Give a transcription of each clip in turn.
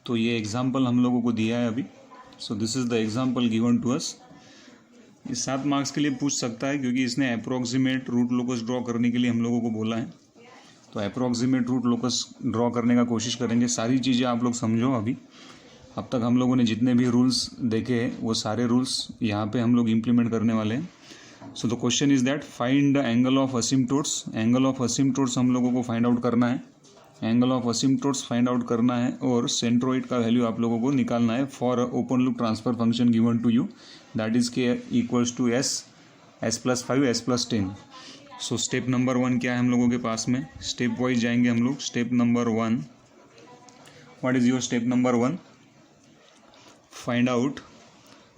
तो ये एग्जाम्पल हम लोगों को दिया है अभी। So this is the example given to us. ये 7 मार्क्स के लिए पूछ सकता है क्योंकि इसने अप्रोक्सीमेट रूट लोकस ड्रॉ करने के लिए हम लोगों को बोला है। तो अप्रोक्सीमेट रूट लोकस ड्रॉ करने का कोशिश करेंगे। सारी चीज़ें आप लोग समझो अभी। अब तक हम लोगों ने जितने भी रूल्स देखे हैं वो सारे रूल्स यहाँ पे हम लोग इम्प्लीमेंट करने वाले हैं। So the question is that find the angle of asymptotes. Angle of asymptotes हम लोगों को फाइंड आउट करना है। Angle of asymptotes find out करना है और सेंट्रोइड का वैल्यू आप लोगों को निकालना है for open loop transfer function given to you, that is K equals to s+5 s+10। So step number 1 क्या है हम लोगों के पास में? स्टेप वाइज जाएंगे हम लोग। Step number 1, what is your step number 1? Find out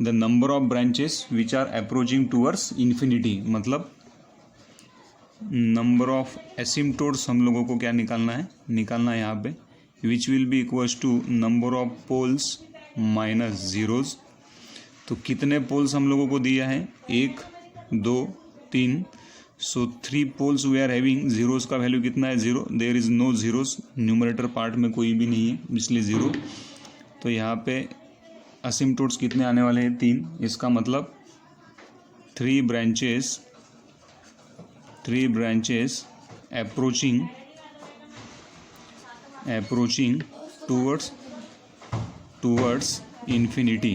the number of branches which are approaching towards infinity. मतलब नंबर ऑफ एसिम्प्टोट्स हम लोगों को क्या निकालना है यहाँ पे, which will be equals to number of poles minus zeros. तो कितने पोल्स हम लोगों को दिया है? 1 2 3। So 3 poles we are having. Zeros का वैल्यू कितना है? 0। There is no zeros, numerator part में कोई भी नहीं है इसलिए 0। तो यहाँ पे असिम्प्टोट्स कितने आने वाले हैं? 3। इसका मतलब 3 branches approaching towards infinity.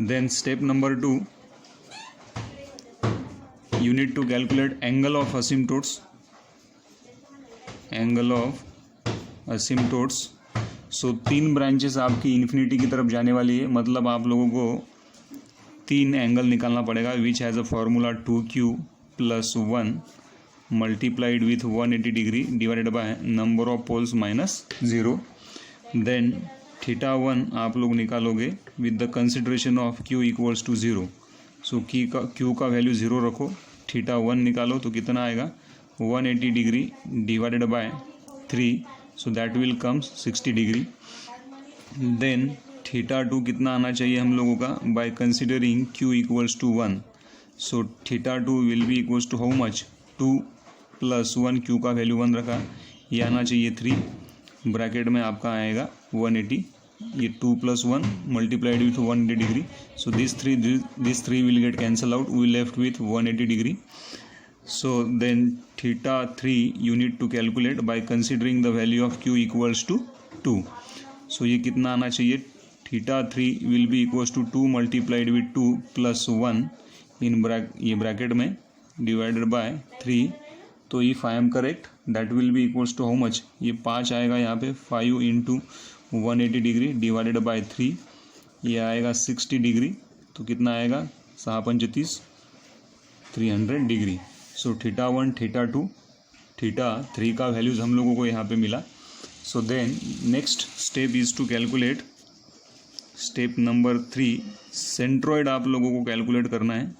Then step number 2, you need to calculate angle of asymptotes. So 3 branches आपकी इन्फिनिटी की तरफ जाने वाली है, मतलब आप लोगों को 3 एंगल निकालना पड़ेगा, which has a formula 2q + 1 multiplied with 180 degree divided by number of poles minus 0। Then θ1 आप लोग निकालोगे with the consideration of q equals to 0। So q का वैल्यू 0 रखो, θ1 निकालो तो कितना आएगा? 180 degree divided by 3, so that will comes 60 degree. Then θ2 कितना आना चाहिए हम लोगों का? By considering q equals to 1, so θ2 will be equals to how much? 2 + 1, q का वैल्यू 1 रखा, ये आना चाहिए 3, ब्रैकेट में आपका आएगा 180, ये 2 + 1 multiplied with 180 degree. So this 3 will get cancel out, we left with 180 degree. So then θ3 you need to calculate by considering the value of q equals to 2. So ये कितना आना चाहिए? θ3 will be equals to 2 multiplied with 2 + 1 in ये bracket में divided by 3. तो if I am correct that will be equals to how much? ये 5 आएगा यहाँ पे, 5 into 180 डिग्री डिवाइडेड बाय 3, ये आएगा 60 डिग्री। तो कितना आएगा? 6×5 = 300 डिग्री। सो θ1 θ2 θ3 का वैल्यूज़ हम लोगों को यहाँ पे मिला। So then next step is to calculate step number 3, centroid आप लोगों को कैलकुलेट करना है।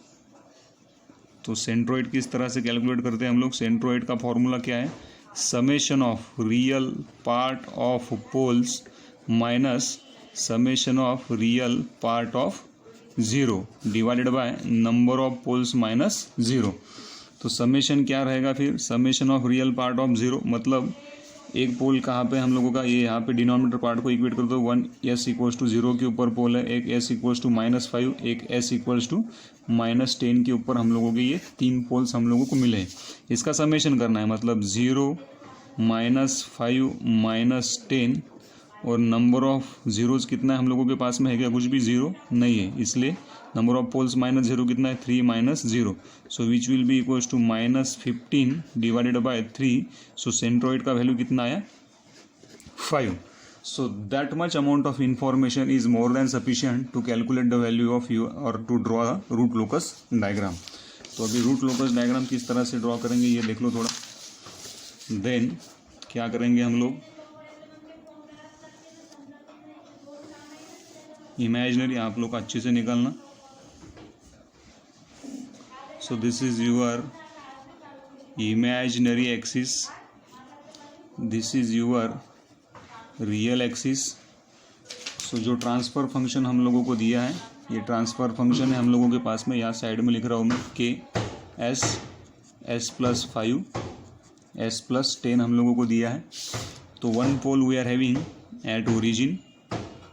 तो सेंट्रोइड किस तरह से कैलकुलेट करते हैं हम लोग? सेंट्रोइड का फॉर्मूला क्या है? Summation of real part of poles minus summation of real part of 0 divided by number of poles minus 0। तो समेशन क्या रहेगा फिर? Summation of real part of 0, मतलब एक पोल कहाँ पे हम लोगों का? ये यहाँ पे डिनोमिनेटर पार्ट को इक्वेट कर दो। 1s इक्वल्स टू 0 के ऊपर पोल है, एक s इक्वल्स टू -5, एक s इक्वल्स टू -10 के ऊपर हम लोगों के ये 3 पोल्स हम लोगों को मिले। इसका समेशन करना है, मतलब 0 -5 -10 और नंबर ऑफ जीरोज़ कितना है हम लोगों के पास में? है क्या कुछ भी? 0 नहीं है, इसलिए नंबर ऑफ पोल्स -0 कितना है? 3 - 0, so which will be equals to -15 divided by 3। So centroid का वैल्यू कितना आया? 5। So that much amount of information is more than sufficient to calculate the value of U और to draw the root locus diagram. तो अभी root locus diagram किस तरह से draw करेंगे ये देख लो थोड़ा। देन क्या करेंगे हम लोग? इमेजिनरी आप लोग अच्छे से निकालना। So this is your imaginary axis, this is your real axis. So जो ट्रांसफ़र फंक्शन हम लोगों को दिया है, ये ट्रांसफ़र फंक्शन है हम लोगों के पास में, यहाँ साइड में लिख रहा हूँ मैं k s+5 s+10 हम लोगों को दिया है। तो 1 pole we are having at origin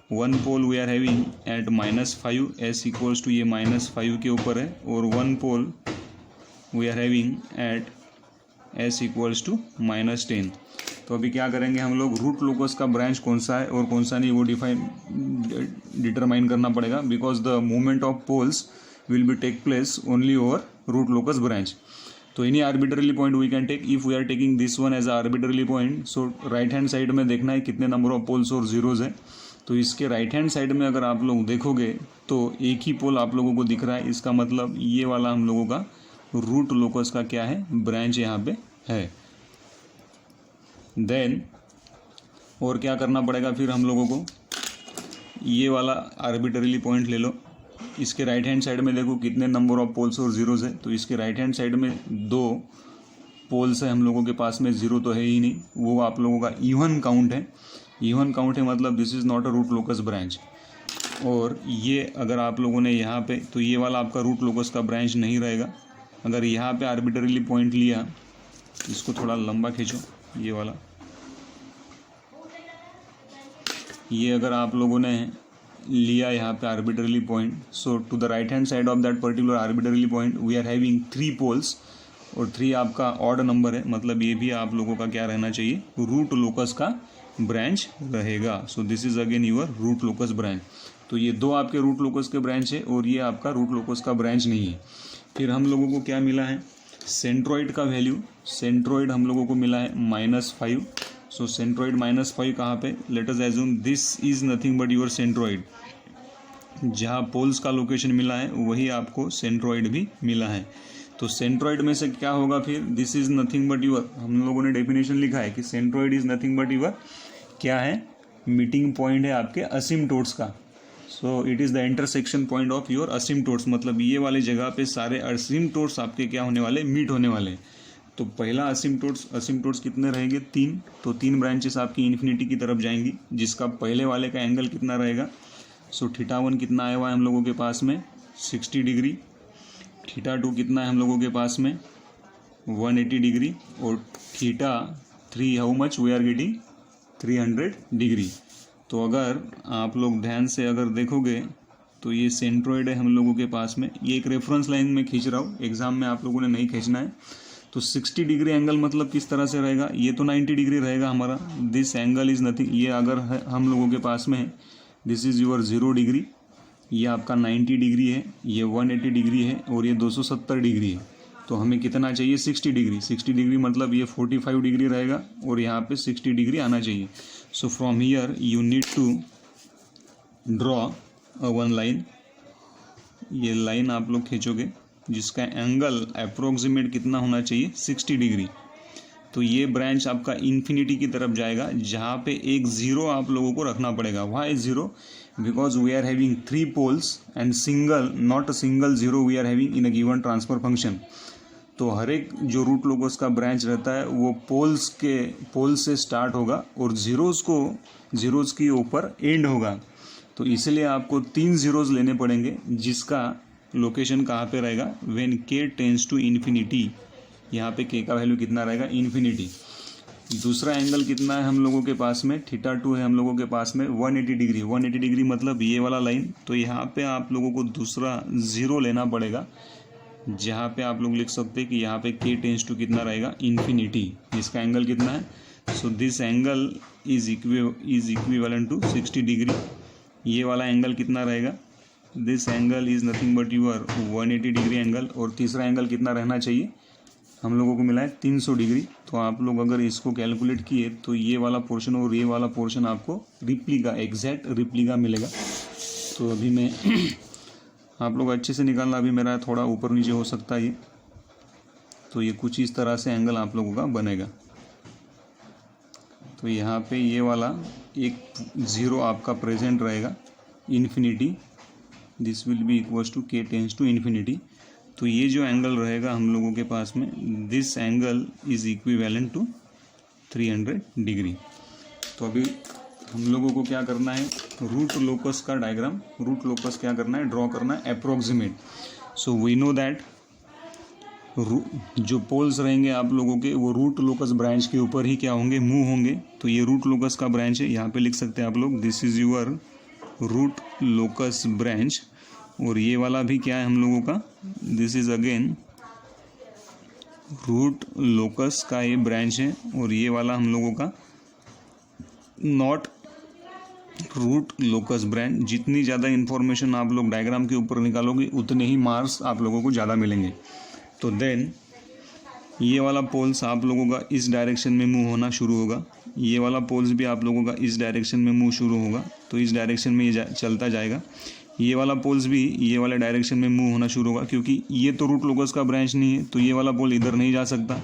one pole we are having at -5, S equals to ये -5 के ऊपर है, और one pole we are having at S equals to -10। तो अभी क्या करेंगे हम लोग, रूट लोकस का ब्रांच कौन सा है और कौन सा नहीं वो डिटरमाइन करना पड़ेगा, because the movement of poles will be take place only over root locus branch. तो any arbitrary point we can take, if we are taking this one as arbitrary point, so right hand side में देखना है कितने number of poles और zeros है। तो इसके right hand side में अगर आप लोग देखोगे तो एक ही पोल आप लोगों को दिख रहा है, इसका मतलब ये वाला हम लोगों का रूट लोकस का क्या है, ब्रांच यहाँ पे है। देन और क्या करना पड़ेगा फिर हम लोगों को, ये वाला आर्बिट्ररी पॉइंट ले लो, इसके राइट हैंड साइड में देखो कितने नंबर ऑफ पोल्स और जीरोज है। तो इसके राइट हैंड साइड में 2 पोल्स है हम लोगों के पास में, जीरो तो है ही नहीं, वो आप लोगों का इवन काउंट है। इवन काउंट है मतलब this is not a root locus branch. और ये अगर आप लोगों ने यहाँ पे, तो ये वाला आपका रूट लोकस का ब्रांच नहीं रहेगा। अगर यहाँ पे आर्बिट्ररी पॉइंट लिया, इसको थोड़ा लंबा खींचो, ये वाला, ये अगर आप लोगों ने लिया यहाँ पे arbitrary point, so to the right hand side of that particular arbitrary point we are having 3 poles, और 3 आपका ऑड नंबर है, मतलब ये भी आप लोगों का क्या रहना चाहिए, रूट लोकस का ब्रांच रहेगा। So this is again your root locus branch. तो ये 2 आपके रूट लोकस के ब्रांच है और ये आपका रूट लोकस का ब्रांच नहीं है। फिर हम लोगों को क्या मिला है, सेंट्रोइड का वैल्यू, सेंट्रोइड हम लोगों को मिला है -5। सो सेंट्रोइड -5 कहाँ पे, let us assume this is nothing but your centroid. जहाँ पोल्स का लोकेशन मिला है वही आपको सेंट्रोइड भी मिला है। तो सेंट्रोइड में से क्या होगा फिर, this is nothing but your, हम लोगों ने डेफिनेशन लिखा है कि centroid is nothing but your क्या है, मीटिंग पॉइंट है आपके असिम्प्टोट्स का। So it is the intersection point of your asymptotes, मतलब ये वाले जगह पे सारे असिम्प्टोट्स आपके क्या होने वाले, मीट होने वाले। तो पहला असिम्प्टोट्स कितने रहेंगे, 3। तो 3 ब्रांचेस आपकी इन्फिनिटी की तरफ जाएंगी, जिसका पहले वाले का एंगल कितना रहेगा, सो θ1 कितना आया हुआ है हम लोगों के पास में 60 डिग्री, θ2 कितना है हम लोगों के पास में 180 डिग्री, और θ3 how much we are getting 300 degree. तो अगर आप लोग ध्यान से अगर देखोगे तो ये सेंट्रोइड है हम लोगों के पास में, ये एक रेफरेंस लाइन में खींच रहा हूँ, एग्जाम में आप लोगों ने नहीं खींचना है। तो 60 डिग्री एंगल मतलब किस तरह से रहेगा, ये तो 90 डिग्री रहेगा हमारा, दिस एंगल इज़ नथिंग, ये अगर हम लोगों के पास में है, दिस इज़ यूर 0 डिग्री, ये आपका 90 डिग्री है, ये 180 डिग्री है, और ये 270 डिग्री है। तो हमें कितना चाहिए, 60 डिग्री। 60 डिग्री मतलब ये 45 डिग्री रहेगा, और यहाँ पे 60 डिग्री आना चाहिए। So from here you need to draw a one line, ये लाइन आप लोग खींचोगे जिसका एंगल अप्रोक्सीमेट कितना होना चाहिए, 60 डिग्री। तो ये ब्रांच आपका इन्फिनिटी की तरफ जाएगा, जहाँ पे एक ज़ीरो आप लोगों को रखना पड़ेगा। Why zero, because we are having 3 poles and single, not a single zero we are having in a given transfer function. तो हर एक जो रूट लोगोस का ब्रांच रहता है वो पोल से स्टार्ट होगा और ज़ीरोज़ के ऊपर एंड होगा। तो इसलिए आपको 3 ज़ीरोज़ लेने पड़ेंगे, जिसका लोकेशन कहाँ पे रहेगा, when k tends to infinity. यहाँ पे k का वैल्यू कितना रहेगा, इन्फिनिटी। दूसरा एंगल कितना है हम लोगों के पास में, θ2 है हम लोगों के पास में 180 डिग्री। 180 डिग्री मतलब ये वाला लाइन। तो यहाँ पे आप लोगों को दूसरा ज़ीरो लेना पड़ेगा, जहाँ पे आप लोग लिख सकते हैं कि यहाँ पे k टेंड्स टू कितना रहेगा, इन्फिनिटी। इसका एंगल कितना है, so this angle is equivalent to 60 degree. ये वाला एंगल कितना रहेगा, this angle is nothing but your 180 degree angle. और तीसरा एंगल कितना रहना चाहिए, हम लोगों को मिला है 300 डिग्री। तो आप लोग अगर इसको कैलकुलेट किए तो ये वाला पोर्शन और ये वाला पोर्शन आपको रिप्लिका, एग्जैक्ट रिप्लिका मिलेगा। तो अभी मैं आप लोग अच्छे से निकालना, अभी मेरा थोड़ा ऊपर नीचे हो सकता है ये। तो ये कुछ इस तरह से एंगल आप लोगों का बनेगा। तो यहाँ पे ये वाला एक ज़ीरो आपका प्रेजेंट रहेगा, infinity, this will be equals to k tends to infinity. तो ये जो एंगल रहेगा हम लोगों के पास में, this angle is equivalent to 300 degree. तो अभी हम लोगों को क्या करना है, रूट लोकस का डायग्राम, रूट लोकस क्या करना है, ड्रॉ करना है approximate. So we know that जो पोल्स रहेंगे आप लोगों के वो रूट लोकस ब्रांच के ऊपर ही क्या होंगे, मूव होंगे। तो ये रूट लोकस का ब्रांच है, यहाँ पे लिख सकते हैं आप लोग, this is your root locus branch, और ये वाला भी क्या है हम लोगों का, this is again root locus का ये ब्रांच है, और ये वाला हम लोगों का नॉट रूट लोकस ब्रांच। जितनी ज़्यादा इन्फॉर्मेशन आप लोग डायग्राम के ऊपर निकालोगे उतने ही मार्क्स आप लोगों को ज़्यादा मिलेंगे। तो देन ये वाला पोल्स आप लोगों का इस डायरेक्शन में मूव होना शुरू होगा, ये वाला पोल्स भी आप लोगों का इस डायरेक्शन में मूव शुरू होगा, तो इस डायरेक्शन में ये चलता जाएगा। ये वाला पोल्स भी ये वाले डायरेक्शन में मूव होना शुरू होगा, क्योंकि ये तो रूट लोकस का ब्रांच नहीं है, तो ये वाला पोल इधर नहीं जा सकता,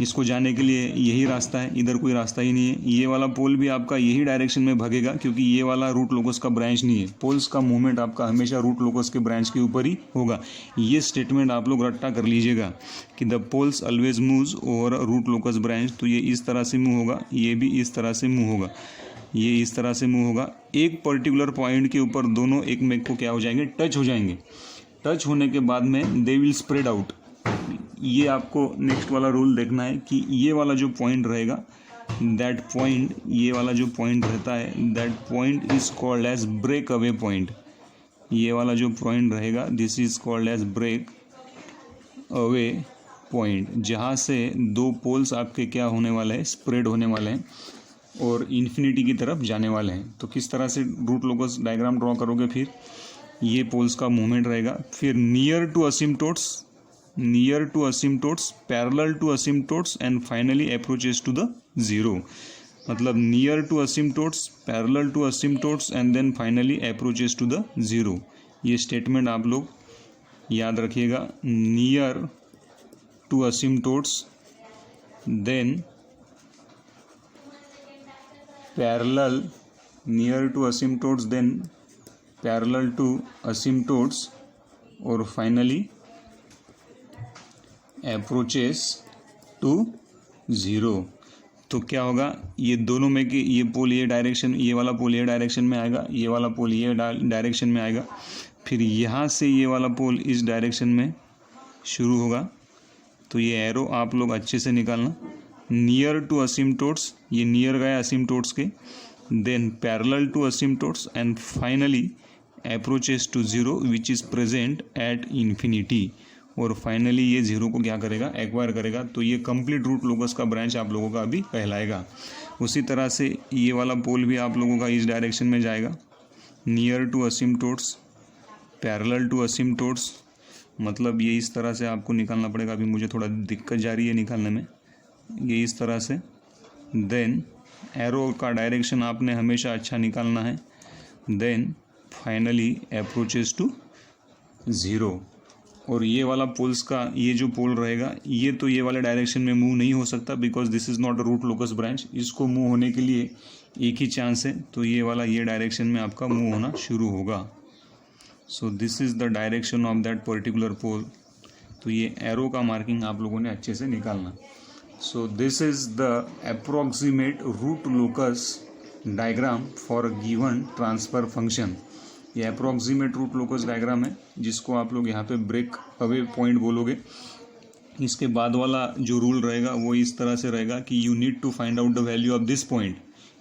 इसको जाने के लिए यही रास्ता है, इधर कोई रास्ता ही नहीं है। ये वाला पोल भी आपका यही डायरेक्शन में भागेगा, क्योंकि ये वाला रूट लोकस का ब्रांच नहीं है। पोल्स का मूवमेंट आपका हमेशा रूट लोकस के ब्रांच के ऊपर ही होगा। ये स्टेटमेंट आप लोग रट्टा कर लीजिएगा कि the poles always moves over root locus branch. तो ये इस तरह से मूव होगा, ये भी इस तरह से मूव होगा, ये इस तरह से मूव होगा। एक पर्टिकुलर पॉइंट के ऊपर दोनों एक मेक को क्या हो जाएंगे, टच हो जाएंगे। टच होने के बाद में दे विल स्प्रेड आउट। ये आपको नेक्स्ट वाला रूल देखना है कि ये वाला जो पॉइंट रहेगा, दैट पॉइंट, ये वाला जो पॉइंट रहता है, that point is called as break away point. ये वाला जो पॉइंट रहेगा, this is called as break away point, जहाँ से दो पोल्स आपके क्या होने वाले हैं, स्प्रेड होने वाले हैं और इन्फिनिटी की तरफ जाने वाले हैं। तो किस तरह से रूट लोकस डायग्राम ड्रॉ करोगे, फिर ये पोल्स का मूवमेंट रहेगा, फिर near to asymptotes, near to asymptotes, parallel to asymptotes and finally approaches to the zero। मतलब near to asymptotes, parallel to asymptotes and then finally approaches to the zero। ये statement आप लोग याद रखिएगा, near to asymptotes, then parallel, near to asymptotes, then parallel to asymptotes और finally approaches to zero. तो क्या होगा, ये दोनों में कि ये पोल ये डायरेक्शन, ये वाला पोल ये डायरेक्शन में आएगा, ये वाला पोल ये डायरेक्शन में आएगा, फिर यहाँ से ये वाला पोल इस डायरेक्शन में शुरू होगा। तो ये एरो आप लोग अच्छे से निकालना, नियर टू असिम्प्टोट्स, ये नियर गया असिम्प्टोट्स के, then parallel to asymptotes and finally approaches to zero which is present at infinity, और फाइनली ये जीरो को क्या करेगा, एक्वायर करेगा। तो ये कंप्लीट रूट लोकस का ब्रांच आप लोगों का अभी कहलाएगा। उसी तरह से ये वाला पोल भी आप लोगों का इस डायरेक्शन में जाएगा, नियर टू असिम्प्टोट्स, पैरेलल टू असिम्प्टोट्स, मतलब ये इस तरह से आपको निकालना पड़ेगा। अभी मुझे थोड़ा दिक्कत जा रही है निकालने में, ये इस तरह से। देन एरो का डायरेक्शन आपने हमेशा अच्छा निकालना है, then finally approaches to zero. और ये वाला पोल्स का ये जो पोल रहेगा, ये तो ये वाले डायरेक्शन में मूव नहीं हो सकता, because this is not a root locus branch. इसको मूव होने के लिए एक ही चांस है, तो ये वाला ये डायरेक्शन में आपका मूव होना शुरू होगा। So this is the direction of that particular pole. तो ये एरो का मार्किंग आप लोगों ने अच्छे से निकालना। So this is the approximate root locus diagram for a given transfer function. ये अप्रोक्सीमेट रूट लोकस डायग्राम है, जिसको आप लोग यहाँ पे ब्रेक अवे पॉइंट बोलोगे। इसके बाद वाला जो रूल रहेगा वो इस तरह से रहेगा कि you need to find out the value of this point.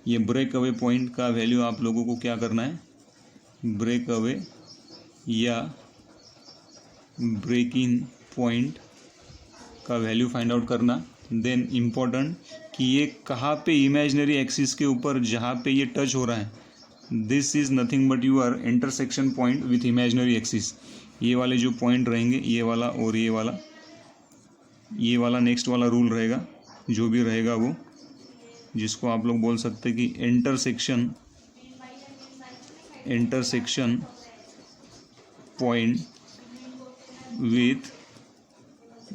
ये ब्रेक अवे पॉइंट का वैल्यू आप लोगों को क्या करना है, ब्रेक अवे या ब्रेक इन पॉइंट का वैल्यू फाइंड आउट करना। देन इम्पोर्टेंट कि ये कहाँ पे इमेजिनरी एक्सिस के ऊपर जहाँ पे ये टच हो रहा है, this is nothing but your intersection point with imaginary axis. ये वाले जो पॉइंट रहेंगे, ये वाला और ये वाला नेक्स्ट वाला रूल रहेगा, जो भी रहेगा वो, जिसको आप लोग बोल सकते कि intersection point with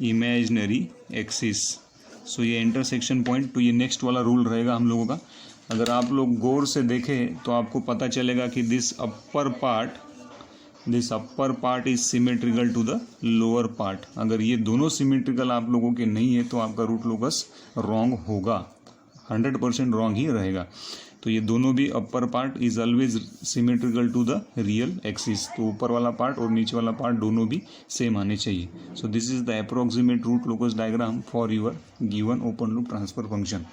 imaginary axis. So ये इंटरसेक्शन पॉइंट, तो ये नेक्स्ट वाला रूल रहेगा हम लोगों का। अगर आप लोग गौर से देखें तो आपको पता चलेगा कि this upper part is symmetrical to the lower part. अगर ये दोनों सिमेट्रिकल आप लोगों के नहीं है तो आपका रूट लोकस रॉन्ग होगा, 100% रॉन्ग ही रहेगा। तो ये दोनों भी upper part is always symmetrical to the real axis. तो ऊपर वाला पार्ट और नीचे वाला पार्ट दोनों भी सेम आने चाहिए। So this is the approximate root locus diagram for your given open loop transfer function.